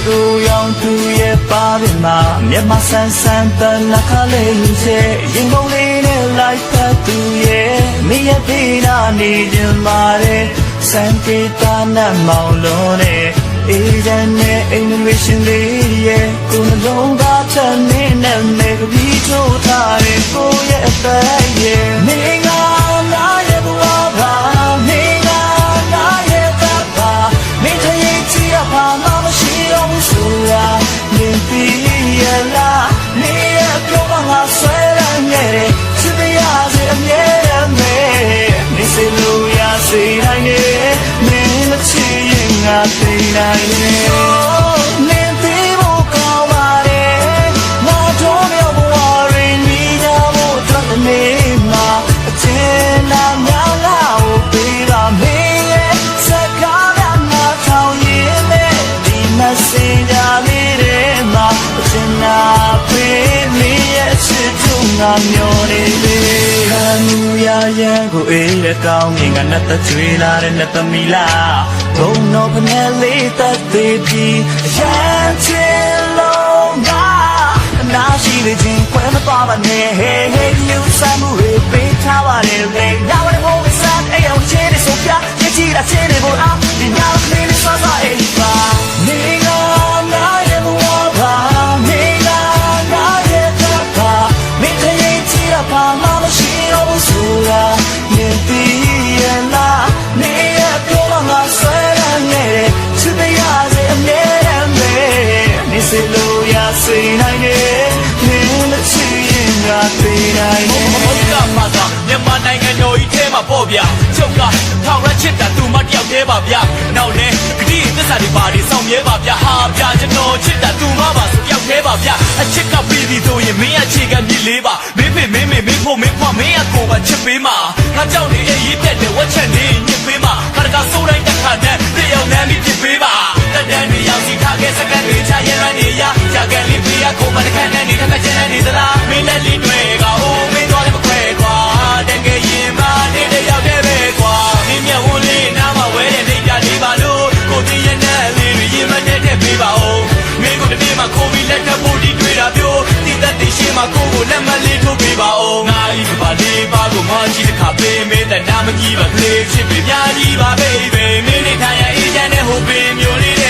ကိုရောင်သူရဲ့ပါပင်မှာမျက်မှဆန်းဆန်းတနခါလေးရဲ့ရင်ကုန်လေးနဲ့လိုက်ပတ်သူရဲ့မိရဲ့ပြေးလာနေကြမှာတဲ့စံပြေတာနဲ့မောင်လုံးနဲ့အေးတဲ့နဲ့အိမ်မွေးရှင်လေးရဲ့ကိုယ်နှလုံးသားချမ်းနေနဲ့မေကပြီးချိုးထားတဲ့ကိုရဲ့အသက်ရဲ့နေငါနာရဲ့ဘဝပါနေငါနာရဲ့တပ်ပါမင်းရဲ့ချီရပါမရှိအောင်ဆိုတာနေပြီးရလားနေရဲ့ပြောပါငါဆွဲရနေတယ်ချစ်တရားစေအမြဲတမ်းပဲနေစေလို့ရစေနိုင်တယ်မင်းမချစ်ရင်ငါသိနိုင်တယ်နေပြီးဖို့ကောင်းပါတယ်ငါတို့မျိုးဘဝရင်းကြီးကြဖို့အတွက်နေမှာအချင်းနာများလာဖို့ပေးပါမင်းရဲ့စကားများငါထောင်ရင်နဲ့ဒီမစင်ကြလေးတွေမှာအချင်းနာပေးမင်းရဲ့ချစ်သူငါမျိုးနေလေခံရရဲ့ကိုအေးတဲ့ကောင်းငင်ကနဲ့တကြွေလာတဲ့နဲ့သမီးလားဘုံတော့ဖနဲ့လေးသက်သေးပြီးရမ်းချင်လုံးကနာရှိတဲ့ချင်းခွဲမသွားပါနဲ့ Hey hey you စမ်းမှုတွေပေးထားပါတယ်လေနောက်တဲ့ဘုံစမ်းအေးအောင်ချေတဲ့ဆိုပြကြည့်ကြည့်တာချေတဲ့ဘုံအားဒီနောက်လေးလေးစောစောအေးပါနေငါနာရဲ့ဘဝပါနေငါနာရဲ့တပ်ပါမင်းရဲ့ချီရပါမရှိအောင်ဆိုတာနေပြီးရလားနေရဲ့ပြောမှငါဆွဲရနေတယ်ချစ်တရားစေအမြဲတမ်းပဲနေစေလို့ရစေနိုင်တယ်မင်းမချစ်ရင်ငါသိနိုင်တယ်ဟုတ်ကပါကမြန်မာနိုင်ငံတော်ကြီးထဲမှာပေါ့ဗျာချုပ်ကထောင်ရချစ်တာသူမတယောက်တည်းပါဗျာနောက်လဲဂတိသစ္စာတွေပါဒီဆောင်ရဲပါဗျာဟာဗျာကျွန်တော်ချစ်တာသူမပါဆိုတယောက်တည်းပါဗျာအချစ်ကပြီးပြီဆိုရင်မင်းအခြေခံမြစ်လေးပါမင်းဖေမင်းမေမင်းဖို့မင်းဖွားမင်းအကိုပါချစ်ပေးမှာငါကြောင့်နေအေးရေးပြတ်တယ်ဝက်ချက်နေညစ်ပေးမှာခါတကဆိုးတိုင်းတစ်ခါနဲ့တယောက်နဲ့မြစ်ပေးပါတက်တန်းတွေရောက်စီထားခဲ့စကန်တွေချရဲရန်နေရကြကန်လေးဖေးရကိုမတခန့်နဲ့နေတစ်ခါချင်နေသလားမင်းနဲ့လေးတွေကအိုးမင်းသွားတယ်မခွဲကွာတကယ်ရင်မနေတယောက်တည်းပဲကွာမင်းမြတ်ဝန်းလေးနားမှာဝဲတဲ့နေပြလေးပါလို့ကိုတင်းရဲ့နဲ့လေးတွေရင်မနဲ့ပေးပါဦးမင်းကိုတနေ့မှခိုးပြီးလက်ထပ်ဖို့ဒီတွေ့တာမျိုးတိသက်တည်ရှိမှကိုကိုလက်မလေးထုတ်ပေးပါဦးငါဤကပါလေးပါကိုမချီတစ်ခါပေးမင်းတဲ့နာမကြီးပါကလေးချစ်ပေးများကြီးပါ baby မင်းနဲ့ထိုင်ရအေးချမ်းတဲ့ဟိုပေးမျိုးလေး